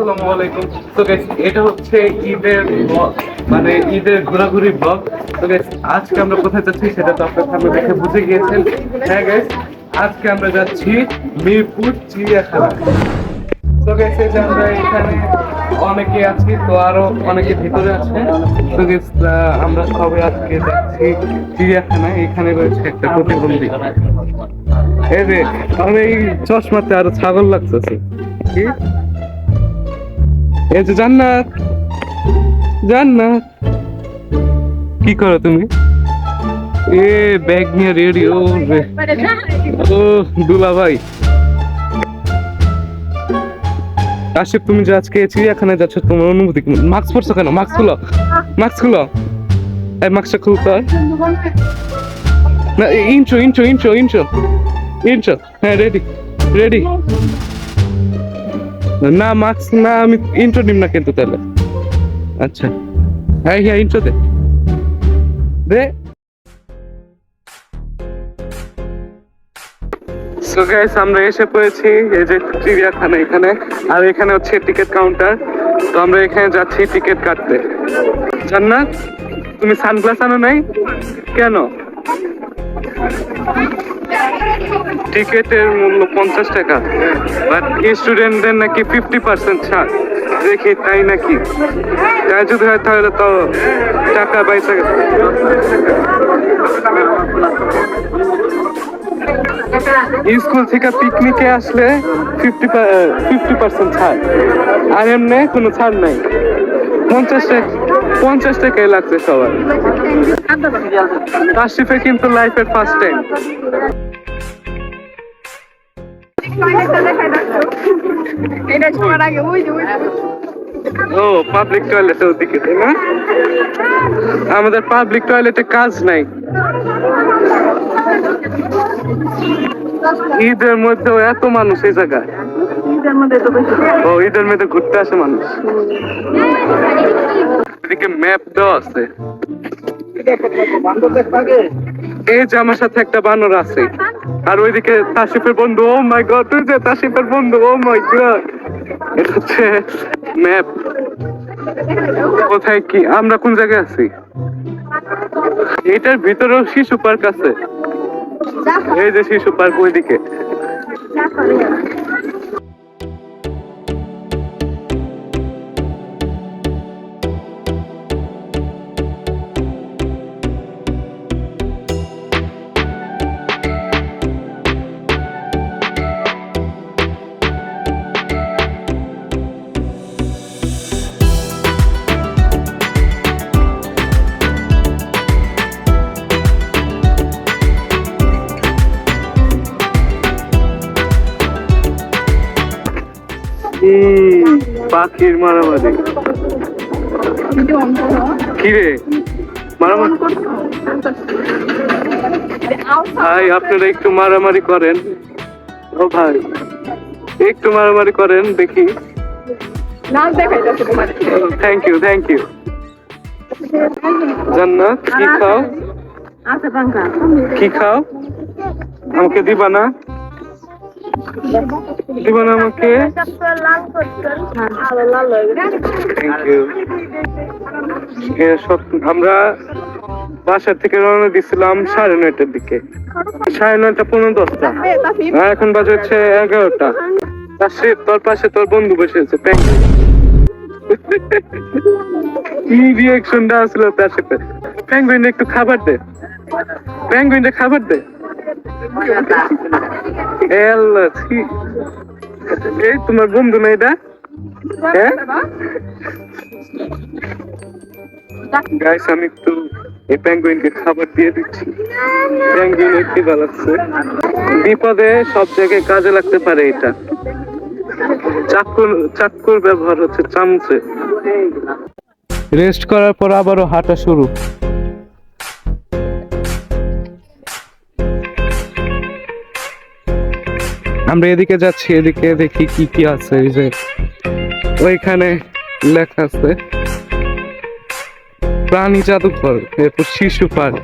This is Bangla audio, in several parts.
আসসালামু আলাইকুম। তো গাইস এটা হচ্ছে ঈদের ব্লগ, মানে ঈদের ঘোরাঘুরি ব্লগ। তো গাইস আজকে আমরা কোথায় যাচ্ছি সেটা তো আপনারা সামনে দেখে বুঝে গিয়েছেন। হ্যাঁ গাইস, আজকে আমরা যাচ্ছি মিরপুর চিড়িয়াখানা। তো গাইস এই যে আমরা এখানে অনেকে আছি, তো আরো অনেকে ভিতরে আছে। তো গাইস আমরা সবাই আজকে যাচ্ছি চিড়িয়াখানায়। এখানে রয়েছে একটা প্রতিবন্ধী। এই যে আমার এই চশমাতে আরো ছাগল লাগতেছে। কি এই যে জান্নাত, জান্নাত কি করো তুমি? এ ব্যাগ নিয়ে রেডি। ও রে, ও দুলা ভাই। আশিক তুমি যে আজকে চিড়িয়াখানায় যাচ্ছ, তোমার অনুভূতি কেমন? মাস্ক পরছো কেন? মাস্ক খুলো, মাস্ক খুলো। এই মাস্কটা খুলতে হয় না। Intro intro intro intro intro. হ্যাঁ রেডি রেডি। না মাস্ক না, আমি ইন্ট্রো নিম না কিন্তু তাহলে। আচ্ছা হ্যাঁ হ্যাঁ ইন্ট্রো দে দে। সো গাইস আমরা এসে পড়েছি এই যে চিড়িয়াখানা এখানে, আর এখানে হচ্ছে টিকিট কাউন্টার। তো আমরা এখানে যাচ্ছি টিকিট কাটতে। জান্নাত তুমি সানগ্লাস আনো নাই কেন? টিকিটের মূল্য 50 টাকা, বাট স্টুডেন্টদের নাকি 50% ছাড়। দেখি তাই নাকি? তাই যদি হয় তাহলে তো টাকা পয়সা। স্কুল থেকে পিকনিকে আসলে 50% ছাড়, আর এমনি কোনো ছাড় নাই। 50 টাকাই লাগছে সবার। তাশরিফে কিন্তু লাইফের ফার্স্ট টাইম। ও পাবলিক টয়লেটের ওদিকে, তাই না? আমাদের পাবলিক টয়লেটে কাজ নাই। ঈদের মধ্যেও এত মানুষ এই জায়গায়। ও ঈদের মধ্যে ঘুরতে আসে মানুষ। এদিকে ম্যাপ দেওয়া আছে। এই যে আমার সাথে একটা বানর আছে, আর ওইদিকে তাশরিফের বন্ধু। ও মাই গড, তুই যে তাশরিফের বন্ধু। ও মাই গড, এটা হচ্ছে ম্যাপ। কোথায় কি আমরা কোন জায়গায় আছি? এটার ভিতরেও শিশু পার্ক আছে। এই যে শিশু পার্ক ওইদিকে। পাখির মারামারি। কিরে মারামারি? ভাই আপনারা একটু মারামারি করেন। ও ভাই একটু মারামারি করেন দেখি। Thank you thank you. Jannat কি খাও? কি খাও? আমাকে দিবা না? দিবা না আমাকে? Thank you. আমরা বাসা থেকে রওনা দিছিলাম 9:30টার দিকে। 9:30, 9:45। আর এখন বাজে হচ্ছে 11টা। তাশরিফ তোর পাশে তোর বন্ধু বসে আছে। কি রিয়াকশনটা আসলো তার সাথে? পেঙ্গুইন একটু খাবার দে, পেঙ্গুইনটা খাবার দে। এই তোমার বন্ধু না এটা? হ্যাঁ গাইস, আমি একটু এই পেঙ্গুইনকে খাবার দিয়ে দিচ্ছি। পেঙ্গুইন একটু লাগছে। বিপদে সব জায়গায় কাজে লাগতে পারে এটা। চাকুর ব্যবহার হচ্ছে চামচে। রেস্ট করার পর আবারও হাঁটা শুরু। আমরা এদিকে যাচ্ছি, এদিকে দেখি কি কি আছে। এই যে ওইখানে লেখা আছে প্রাণী জাদুঘর, এরপর শিশু পার্ক।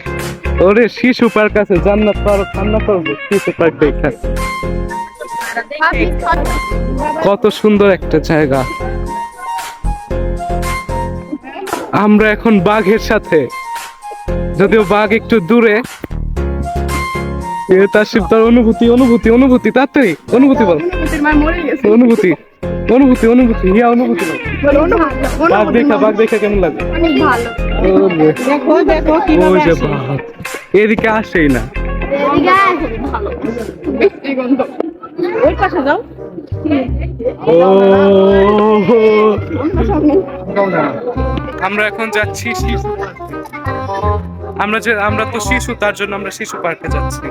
ওরে শিশু পার্ক আছে। জান্নাত পারো ঠান্ডা করবো শিশু পার্ক দেখে। কত সুন্দর একটা জায়গা। আমরা এখন বাঘের সাথে, যদিও বাঘ একটু দূরে। তাসিফ তার অনুভূতি অনুভূতি অনুভূতি তাড়াতাড়ি অনুভূতি বল। অনুভূতি অনুভূতি অনুভূতি ইয়া অনুভূতি বল। বাঘ দেখা কেমন লাগে? ওই যে বাঘ এদিকে আসেই না। আমরা এখন যাচ্ছি শিশু। আমরা তো শিশু, তার জন্য আমরা শিশু পার্কে যাচ্ছি।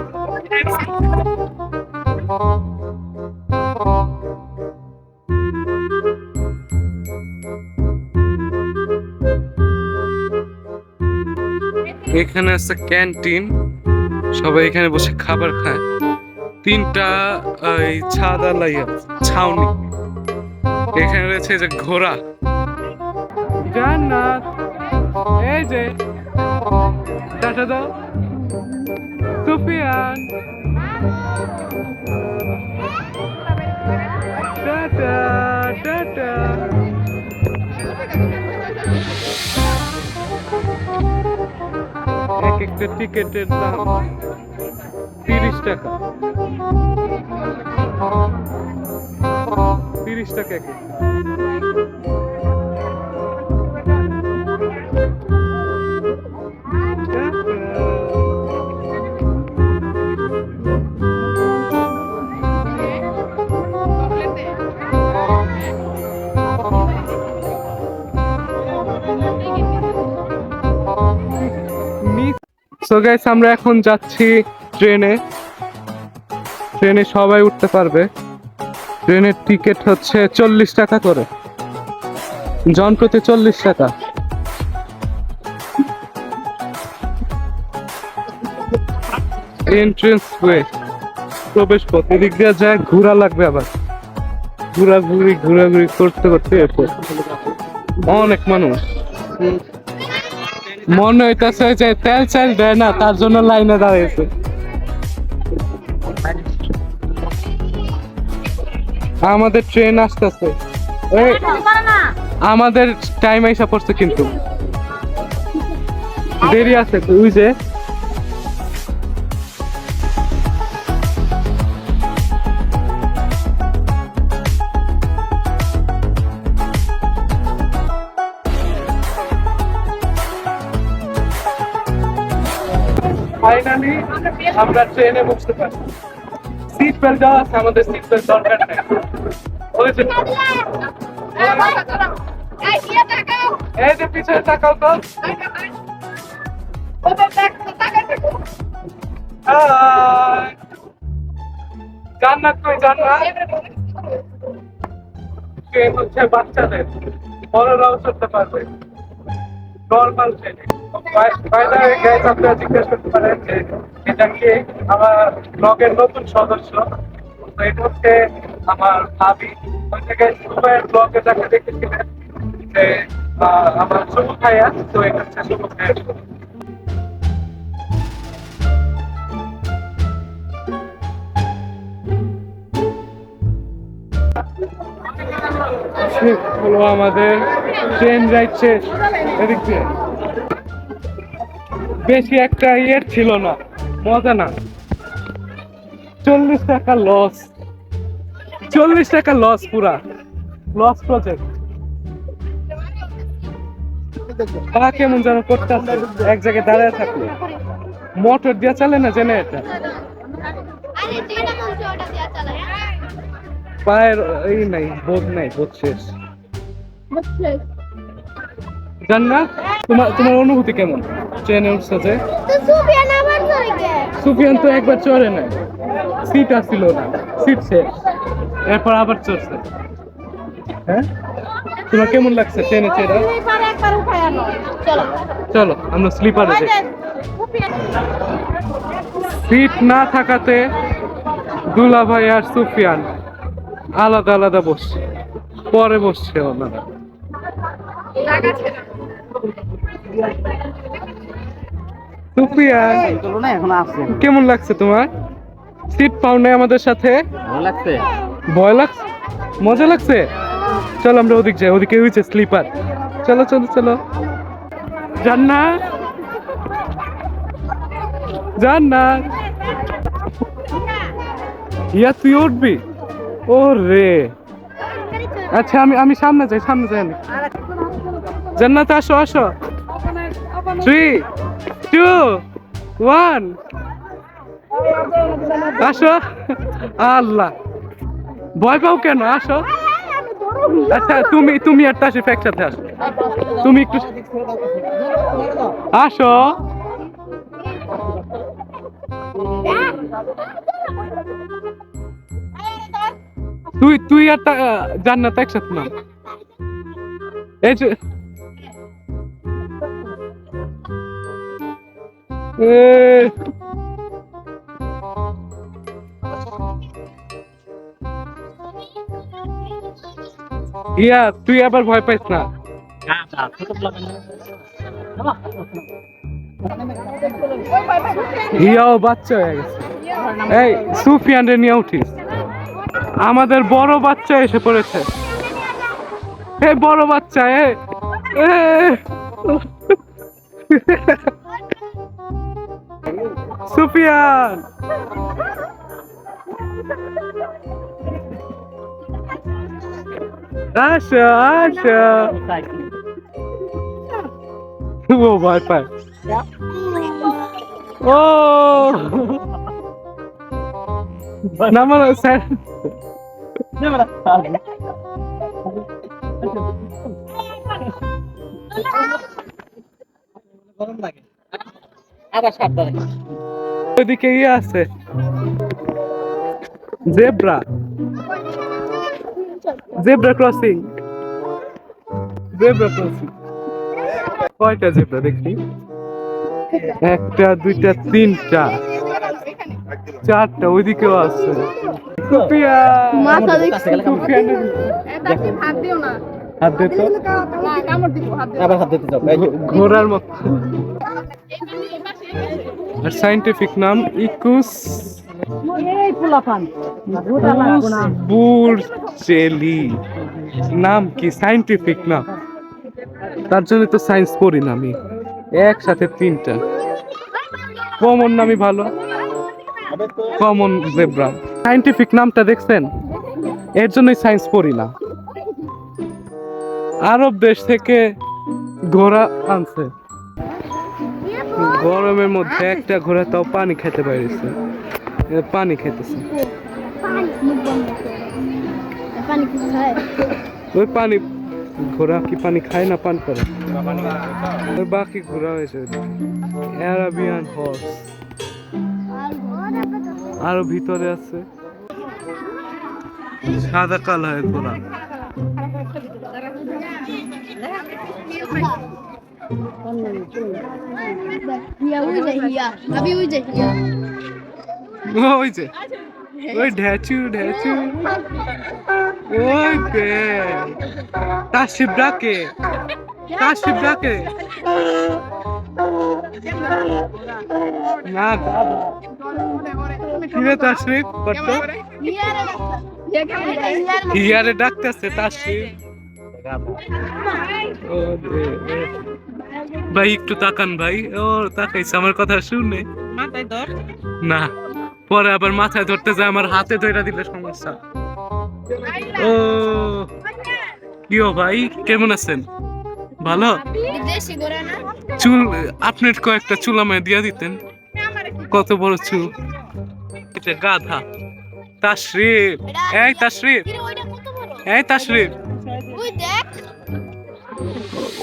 এখানে আছে ক্যান্টিন, সবাই এখানে বসে খাবার খায়। 3টা ছাউনি। এখানে রয়েছে যে ঘোড়া। জান্নাত এই যে টাটা দাও। Sufiyan tata tata. এক একটা টিকেটের দাম 30 টাকা। 30 টাকা এক একটা। সো গাইস, আমরা এখন যাচ্ছি ট্রেনে। সবাই উঠতে পারবে। ট্রেনের টিকিট হচ্ছে 40 টাকা করে, জন প্রতি 40 টাকা। এন্ট্রেন্স ওয়ে, প্রবেশ পথ। এদিক দিয়ে যায়, ঘোরা লাগবে আবার। ঘোরাঘুরি করতে করতে এরপর অনেক মানুষ। মনে হইতেছে যে তেল চাল দেয় না, তার জন্য লাইনে দাঁড়িয়েছে। আমাদের ট্রেন আসতেছে, আমাদের টাইম আইসা পড়ছে, কিন্তু দেরি আছে। ওই যে ফাইনালি আমরা ট্রেনে বসতে পারি। সিট বেল্ট দেওয়া আছে, আমাদের সিট বেল্ট দরকার নেই। ওই যে এই যে পিছনে তাকাও তো। জান্নাত কই? জান্নাত ট্রেন হচ্ছে বাচ্চাদের, বড়রাও চড়তে পারবে, নর্মাল ট্রেনে। আপনারা জিজ্ঞেস করতে পারেন যে এটা কে? আমার ব্লগের নতুন সদস্য। এটা হচ্ছে আমার ভাবি। ওই জায়গায় সুপার ব্লগে যাকে দেখেছিলেন যে আমার শুভ ভাইয়া, তো এটা হচ্ছে শুভ ভাইয়ের। হলো আমাদের ট্রেন রাইড শেষ। এদিক দিয়ে বেশি একটা ইয়ের ছিল না, মজা না। 40 টাকা লস, 40 টাকা লস, পুরা লস প্রজেক্ট। কেমন যেন করতে আসছে, এক জায়গায় দাঁড়ায় থাকলো। মোটর দিয়া চালে না জেনারেটর, পায়ের এই নাই, বোধ নাই, বোধ শেষ। জান্নাত, তোমার অনুভূতি কেমন ট্রেনে উঠছে যে? সুফিয়ান তো একবার চড়ে নাই, সিট আসছিল না, সিট শেষ, এরপর আবার চড়ছে। হ্যাঁ, তোমার কেমন লাগছে ট্রেনে চেরা? চলো আমরা স্লিপারে যাই। সিট না থাকাতে দুলা ভাই আর সুফিয়ান আলাদা আলাদা বসছে, পরে বসছে ওনারা। সুফিয়ান, কেমন লাগছে তোমার? সিট পাও নাই আমাদের সাথে? ভয় লাগছে? মজা লাগছে? চলো আমরা ওদিক যাই, ওদিকে হয়েছে স্লিপার। চলো চলো চলো। জান্নাত জান্নাত ইয়া তুই উঠবি ও রে আচ্ছা আমি সামনে যাই আমি জান্নাত আসো আসো 3 2 1 আসো আল্লাহ ভয় পাও কেন আসো আচ্ছা তুমি আর তাসিফ একসাথে আসো তুমি একটু আসো তুই আর জান্নাত একসাথে না এই যে ইয়া তুই আবার ভয় পাইস না ইয়াও বাচ্চা হয়ে গেছে এই সুফিয়ান রে নিয়ে উঠিস আমাদের বড় বাচ্চা এসে পড়েছে এই বড় বাচ্চা সুফিয়ান আসো আসো ও ভয় পায় ও নামার স্যার ওইদিকে ইয়ে আছে জেব্রা ক্রসিং কয়টা জেব্রা দেখি 1 2 3 4টা ওইদিকেও আছে ঘোড়ার মতো সাইন্টিফিক নাম ইকুস বুরচেলি নাম কি সাইন্টিফিক নাম তার জন্য তো সায়েন্স পড়ি না আমি একসাথে 3টা কমন নামই ভালো কমন জেব্রা সাইন্টিফিক নামটা দেখছেন এর জন্যই সায়েন্স পড়ি না আরব দেশ থেকে ঘোড়া আনছে গরমের মধ্যে একটা ঘোড়া তাও পানি খেতে পারিছে পানি খেতেছে ওই পানি ঘোড়া কি পানি খায় না পান করে ওই বাকি ঘোড়া হয়েছে অ্যারাবিয়ান হর্স আরো ভিতরে আছে সাদা কালারের ঘোড়া ওই যে ওই ঢেচু ওই তাসিফ ডাকে না কিরে তাসিফ করতো ইয়ারে ডাকতেছে তাসিফ ভাই একটু তাকান ভাই ও তাকাইছে আমার কথা শুনে না পরে আবার মাথায় ধরতে যায় আমার হাতে ধরে দিলে সমস্যা ও কিও ভাই কেমন আছেন ভালো চুল আপনার কয়েকটা চুল আমায় দিয়ে দিতেন কত বড় চুল এটা গাধা তাশরিফ তাশরিফ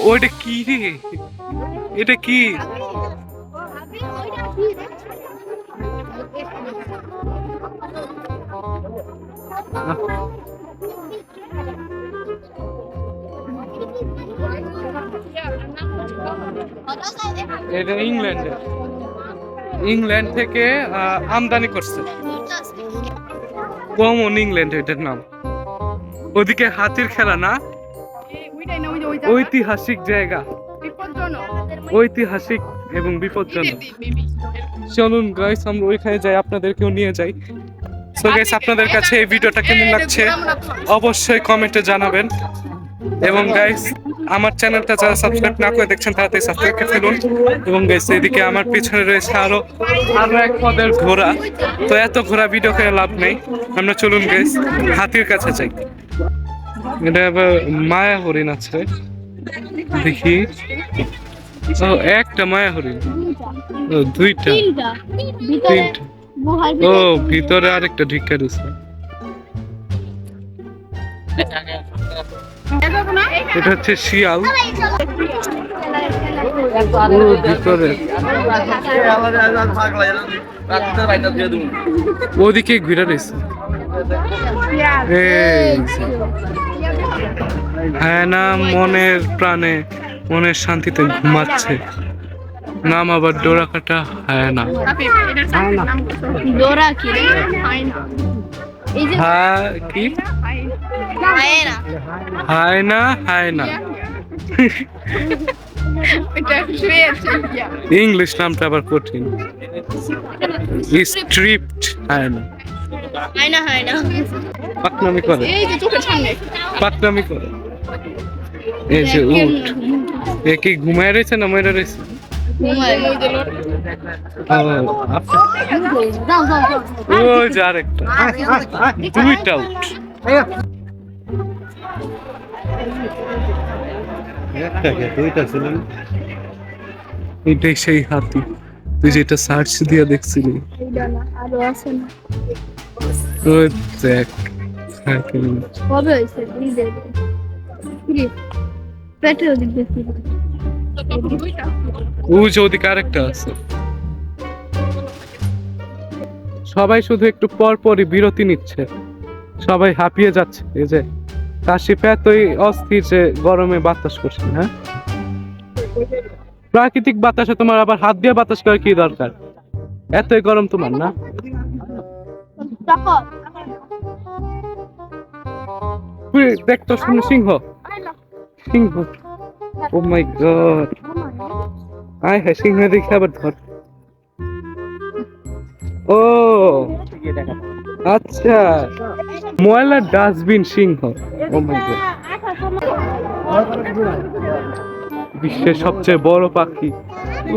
ওইটা কি রে এটা কি এটা ইংল্যান্ড থেকে আমদানি করছে কমন ইংল্যান্ড এটার নাম ওদিকে হাতির খেলা না ঐতিহাসিক জায়গা ঐতিহাসিক এবং বিপজ্জনক চলুন গাইস আমরা ওইখানে যাই আপনাদেরকেও নিয়ে যাই সো গাইস আপনাদের কাছে এই ভিডিওটা কেমন লাগছে অবশ্যই কমেন্টে জানাবেন এবং গাইস আমার চ্যানেলটা যারা সাবস্ক্রাইব না করে দেখছেন তাড়াতাড়ি সাবস্ক্রাইব করে ফেলুন। এবং গাইস এদিকে আমার পিছনে রয়েছে আরো এক পদের ঘোড়া। তো এত ঘোড়া ভিডিও করে লাভ নেই, আমরা চলুন গাইস হাতির কাছে যাই। এটা আবার মায়া হরিণ আছে দেখি। ও একটা মায়া হরিণ, ও দুইটা তিনটা, ও ভিতরে আরেকটা ঢিকা দিচ্ছে। এটা হচ্ছে শিয়াল ভিতরে, ওদিকে ঘুরে রয়েছে। হ্যাঁ না, মনের প্রাণে মনের শান্তিতে ঘুমাচ্ছে। নাম আবার ডোরা কাটা। হ্যাঁ না, ডোরা কি হ্যাঁ কি হায় না, হায় না ইংলিশ নামটা আবার কঠিন। স্ট্রিপ্ট হায় না, পাকনামি করে, পাকনামি করে। এই যে উট, এ কি ঘুমায় রয়েছে না মরে রয়েছে? ওই যে আরেকটা, দুইটা উট। এটাই সেই হাতি তুই যেটা সার্চ দিয়ে দেখছিলি। ওই দেখ কবে হয়েছে ওই যে ওদিকে আরেকটা আছে। সবাই শুধু একটু পর পরই বিরতি নিচ্ছে, সবাই হাঁপিয়ে যাচ্ছে। এই যে কাশিপ এতই অস্থির যে গরমে বাতাস করছে। হ্যাঁ, প্রাকৃতিক বাতাসে তোমার আবার হাত দিয়ে বাতাস করার কি দরকার? এতই গরম তোমার না? দেখতো শুনে সিংহ, সিংহ, ও মাই গড, আয় হ্যাঁ সিংহ দেখে আবার ধর। ও আচ্ছা, ময়লার ডাস্টবিন সিংহ। ও মাই গড, বিশ্বের সবচেয়ে বড় পাখি,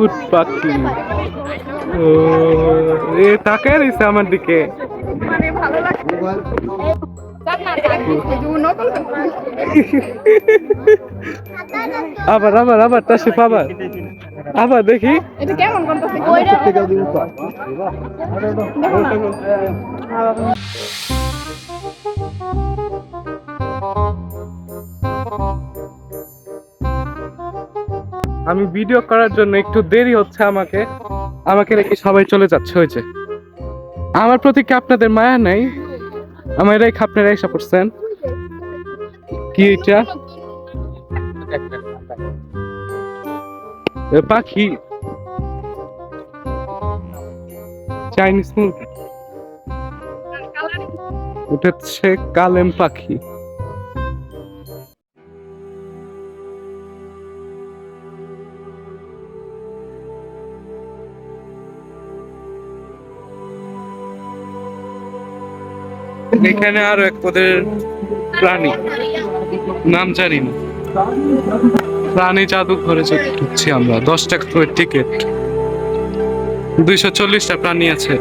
উট পাখি। ও এ তাকায় রয়েছে আমার দিকে। আবার আবার আবার তাসিফ আবার আবার দেখি এটা কেমন করতেছে আমি ভিডিও করার জন্য একটু দেরি হচ্ছে, আমাকে আমাকে রেখে সবাই চলে যাচ্ছে। হয়েছে আমার প্রতি কি আপনাদের মায়া নেই? আমার রেখে আপনারা এসে পড়ছেন কি? এটা পাখি, চাইনিজ মুরগি, ওটা হচ্ছে কালেম পাখি। এখানে আরো এক পদের প্রাণী, নাম জানি না। প্রাণী জাদুঘরে ঢুকছি আমরা, 10 টাকা করে টিকিট, 240টা প্রাণী আছে।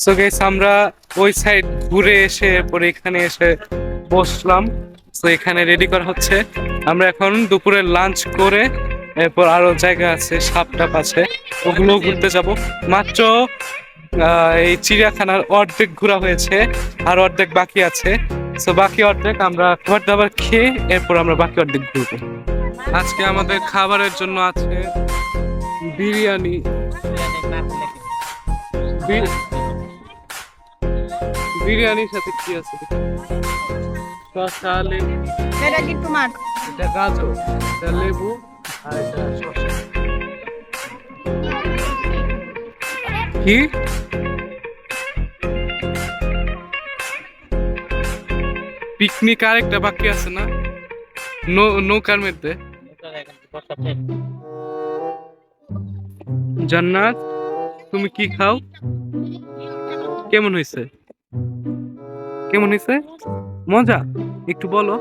সো গাইস আমরা ওই সাইড ঘুরে এসে পরে এখানে এসে বসলাম। তো এখানে রেডি করা হচ্ছে। আমরা এখন দুপুরে লাঞ্চ করে এরপর আরো জায়গা আছে, সাপটাপ আছে, ওগুলো ঘুরতে যাব। মাত্র এই চিড়িয়াখানার অর্ধেক ঘোরা হয়েছে, আর অর্ধেক বাকি আছে। তো বাকি অর্ধেক আমরা খাবার দাবার খেয়ে এরপর আমরা বাকি অর্ধেক ঘুরবো। আজকে আমাদের খাবারের জন্য আছে বিরিয়ানি, বিরিয়ানির সাথে কি আছে? শসা, লেবু, এটা কি তোমার? এটা গাজর, এটা লেবু, আর এটা শসা। কি পিকনিক আরেকটা বাকি আছে না? নৌকার মধ্যে। জান্নাত, তুমি কি খাও? কেমন হয়েছে? কেমন হয়েছে? মজা? একটু বলো।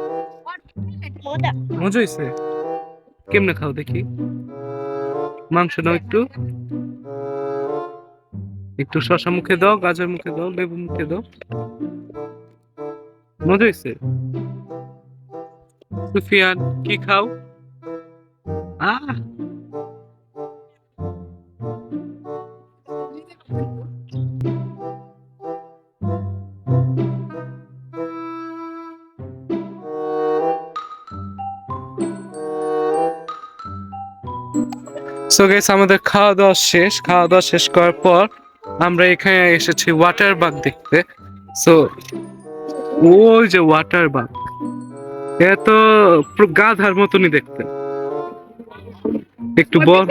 মজা হয়েছে? কেমনে খাও দেখি? মাংস নাও একটু, একটু শসা মুখে দাও, গাজর মুখে দাও, লেবু মুখে দাও। মজা হয়েছে? সুফিয়ান, কি খাও? আহ সো গাইস আমাদের খাওয়া দাওয়া শেষ করার পর আমরা এখানে এসেছি ওয়াটার বাগ দেখতে। সো ওই যে ওয়াটার বাগ, এত গাধার মতনই দেখতে। একটু বল।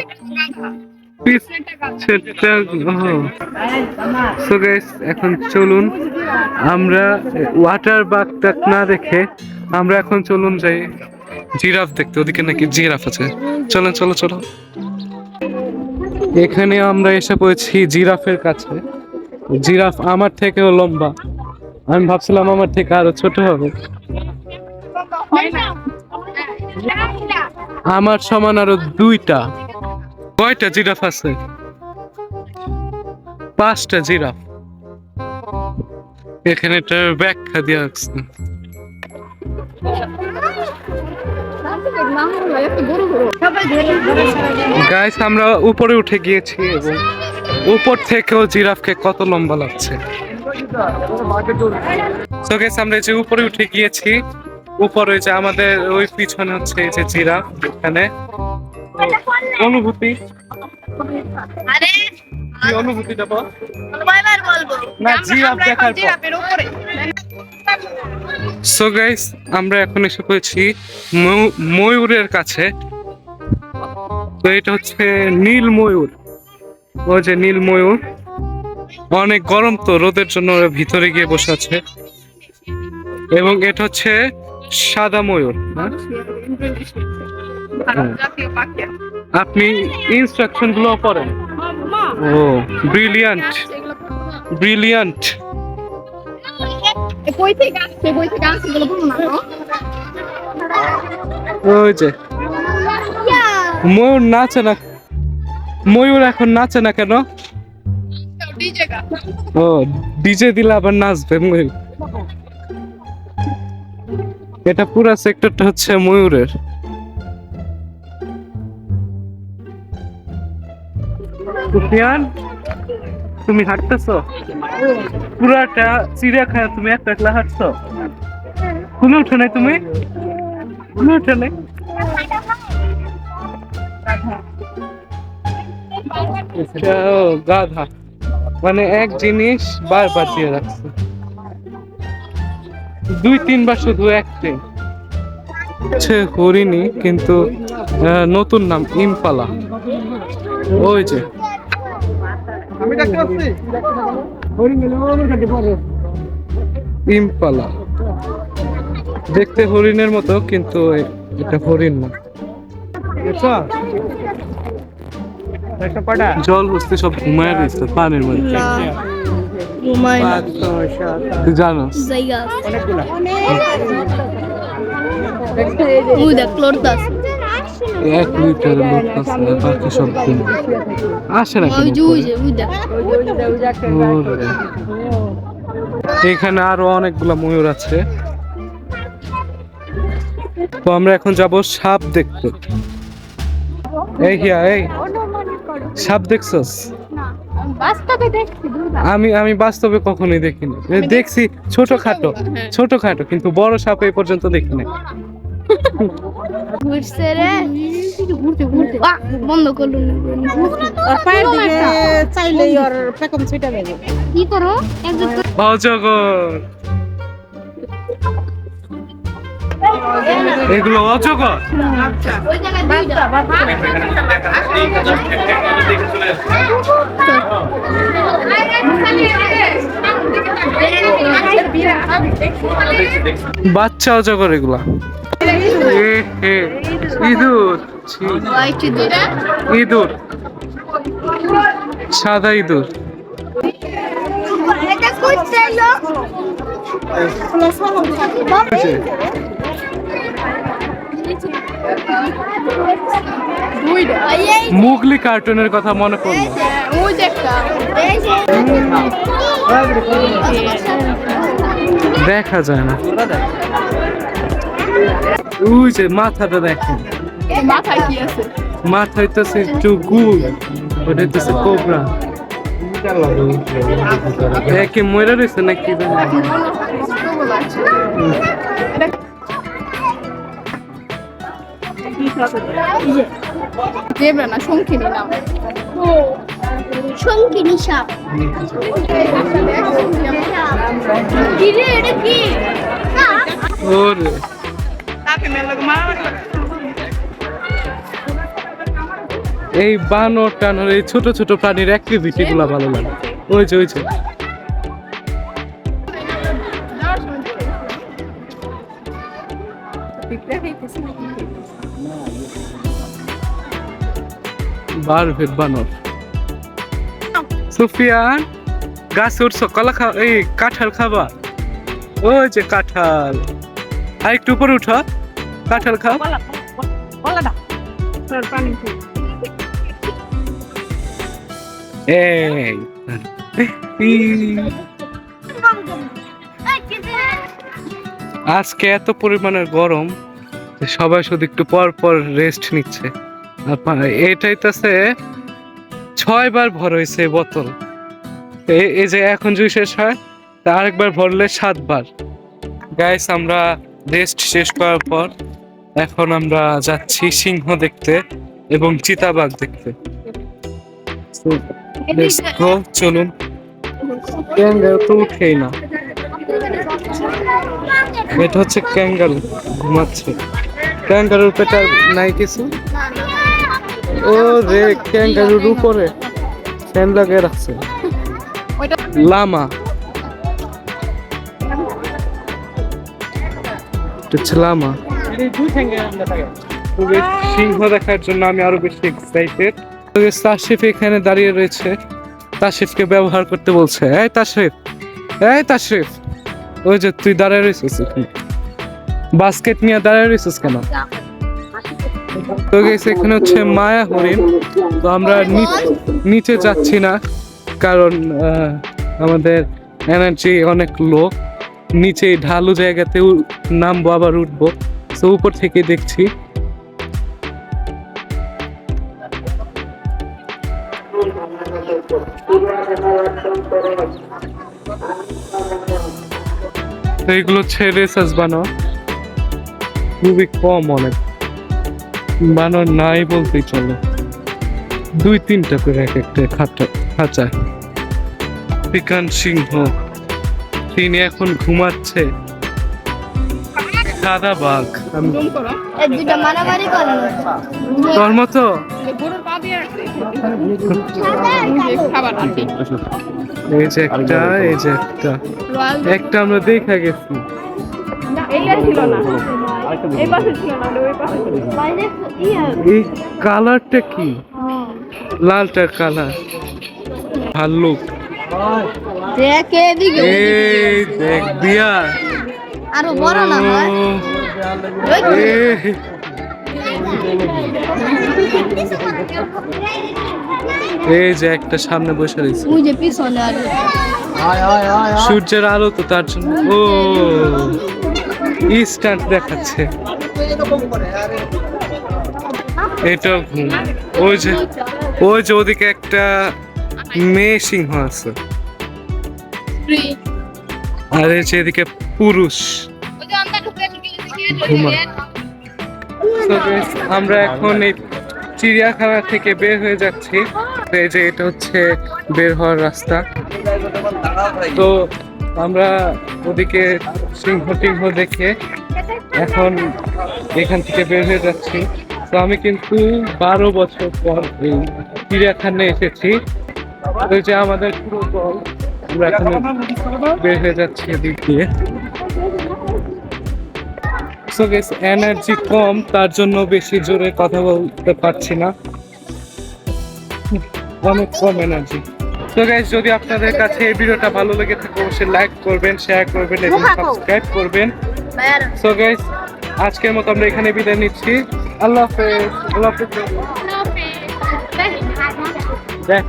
সো গাইস এখন চলুন আমরা ওয়াটার বাগটা না দেখে আমরা এখন চলুন যাই জিরাফ দেখতে। ওদিকে নাকি জিরাফ আছে। চলো চলো চলো। এখানে আমরা এসে পড়েছি জিরাফের কাছে। জিরাফ আমার থেকেও লম্বা। আমি ভাবছিলাম আমার থেকে আরো ছোট হবে। আমার সমান আরো দুইটা। কয়টা জিরাফ আছে? 5টা জিরাফ। এখানে এটার ব্যাখ্যা দেওয়া আছে। গাইস আমরা উপরে উঠে গিয়েছি এবং উপর থেকেও জিরাফকে কত লম্বা লাগছে। সো গাইস আমরা এই যে উপরে উঠে গিয়েছি, উপরে যে আমাদের ওই পিছনে হচ্ছে এই যে জিরাফ। এখানে অনুভূতি, কি অনুভূতিটা বল? না জিরাফ দেখার পর। সো গাইস আমরা এখন এসে পড়েছি ময়ূরের কাছে। তো এটা হচ্ছে নীল ময়ূর। ওই যে নীল ময়ূর, অনেক গরম তো, রোদের জন্য ওরা ভিতরে গিয়ে বসে আছে। এবং এটা হচ্ছে সাদা ময়ূর। আপনি ইনস্ট্রাকশন গুলো পড়েন। ও ব্রিলিয়ান্ট, ব্রিলিয়ান্ট। ওই যে ময়ূর নাচে না, ময়ূর এখন নাচে না কেন? ও ডিজে দিলে আবার নাচবে ময়ূর। এটা পুরো সেক্টরটা হচ্ছে ময়ূরের। সুফিয়ান, তুমি হাঁটতেছো পুরাটা চিড়িয়াখানা, তুমি একটা একলা হাঁটছো? কোনো উঠে নাই তুমি? কোনো উঠে নাই? গাধা মানে এক জিনিস বারবার দিয়ে রাখছে, 2-3 বার শুধু একটাই। হচ্ছে হরিণী, কিন্তু নতুন নাম ইম্পালা। ওই যে ইম্পালা দেখতে হরিণের মতো, কিন্তু এটা হরিণ না। জল হচ্ছে সব ঘুমায় রয়েছে পানির মধ্যে। তুই জানো 1 লিটার লোক আছে, বাকি সব ঘুম। আসে না ওই কেন যে ওই উপরে? যে ওই দেখ ওরে। এখানে আরো অনেকগুলা ময়ূর আছে। তো আমরা এখন যাব সাপ দেখতে। এই হিয়া, এই সাপ দেখছস? বাস্তবে দেখছি আমি বাস্তবে কখনোই দেখিনি। দেখছি ছোটখাটো, ছোটখাটো, কিন্তু বড় সাপ এই পর্যন্ত দেখিনি। ঘুরছে রে ঘুরতে ঘুরতে বন্ধ করলো না আর পায়ের দিকে চাইলেই ওর পেকম ছুটে যাবে। কি করো একজন অজগর, এগুলো অজগর। ওই জায়গায় দুইটা বাচ্চা অজগর এগুলা। এ হে, ইঁদুর, ছি, ওইটি দুইটা ইঁদুর, সাদা ইঁদুর। এটা কই চাইলো দুইটা এই মুগলি কার্টুনের কথা মনে পড়লো। ওই যে একটা এই যে দেখা যায় না। ওই যে মাথাটা দেখেন, মাথায় কি আছে মাথা হইতেছে একটু গুল, ওটা হইতেছে কোবরা। একে ময়রা রয়েছে নাকি জানি না। দেবরা না শঙ্খিনী নাম শঙ্খিনী সাপ কি রে এটা কি ওরে এই বানর টানর এই ছোট ছোট প্রাণীর অ্যাক্টিভিটি গুলা ভালো লাগে। ওই যে ওই যে বারভেট বানর। সুফিয়ান, গাছ উঠছো, কলা খা, এই কাঁঠাল খাবা? ওই যে কাঁঠাল, আর একটু উপরে উঠো, কাঁঠাল খাও। এই আজকে এত পরিমাণের গরম যে সবাই শুধু একটু পর পর রেস্ট নিচ্ছে। এটাই তো 6 বার ভর হয়েছে বোতল। এই যে এখন যদি শেষ হয় তা আরেকবার ভরলে 7 বার। গাইস, আমরা রেস্ট শেষ করার পর এখন আমরা যাচ্ছি সিংহ দেখতে এবং চিতাবাঘ দেখতে। So, let's go, চলুন। ক্যাঙ্গারু তো উঠেই না। এটা হচ্ছে ক্যাঙ্গারু, ঘুমাচ্ছে। ক্যাঙ্গারুর পেটে আর নাই কিছু। ও রে, ক্যাঙ্গারুর উপরে ফ্যান লাগিয়ে রাখছে। লামা, এটা হচ্ছে লামা। সিংহ দেখার জন্য আমি আরো বেশি এক্সাইটেড। তাশরিফ এখানে দাঁড়িয়ে রয়েছে, তাশরিফকে ব্যবহার করতে বলছে। এই তাশরিফ, এই তাশরিফ, ওই যে তুই দাঁড়িয়ে রয়েছিস এখানে, বাস্কেট নিয়ে দাঁড়িয়ে রয়েছিস কেন? তো গেছে এখানে হচ্ছে মায়া হরিণ। তো আমরা নিচে যাচ্ছি না, কারণ আমাদের এনার্জি অনেক লো। নিচে ঢালু জায়গাতে নামবো, আবার উঠবো, তো উপর থেকে দেখছি। এইগুলো হচ্ছে রেসাস বানর, খুবই কম, অনেক বানর নাই বলতেই চলে। 2-3টা করে এক একটা খাঁচায়। পিকান সিংহ, তিনি এখন ঘুমাচ্ছে। সাদা বাঘ, এই দুইটা মারামারি করে তোর মতো। গরুর পা দিয়ে খাবার আনতে এই যে একটা, এই যে একটা আমরা দেখা গেছি। এইটা ছিল না, এই পাশে ছিল না, ওই পাশে ছিল। এই কালারটা কি? লালটা কালার, ভাল্লুক। দেখ এদিকে এই দেখ বিয়ার, আরো বড় না হয় এ এই যে একটা সামনে বসে রয়েছে ওই যে পিছনে আর সূর্যের আলো তো তার জন্য ও ইনস্ট্যান্ট দেখাচ্ছে এটাও ঘুম ওই যে ওদিকে একটা মেয়ে সিংহ আছে আর এই যে এদিকে পুরুষ ঘুমা So guys, আমরা এখন এই চিড়িয়াখানা থেকে বের হয়ে যাচ্ছি তো এই যে এটা হচ্ছে বের হওয়ার রাস্তা তো আমরা ওদিকে সিংহ টিংহ দেখে এখন এখান থেকে বের হয়ে যাচ্ছি তো আমি কিন্তু 12 বছর পর এই চিড়িয়াখানায় এসেছি ওই যে আমাদের পুরো দল আমরা এখন বের হয়ে যাচ্ছি এদিক দিয়ে সো গাইস এনার্জি কম তার জন্য বেশি জোরে কথা বলতে পারছি না অনেক কম এনার্জি তো গাইস যদি আপনাদের কাছে এই ভিডিওটা ভালো লেগে থাকে অবশ্যই লাইক করবেন শেয়ার করবেন এবং সাবস্ক্রাইব করবেন সো গাইস আজকের মতো আমরা এখানে বিদায় নিচ্ছি আল্লাহ হাফেজ আল্লাহ হাফেজ দেখ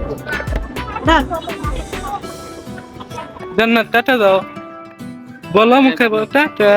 জান্নাত টাটা দাও বলো মুখে বলো টাটা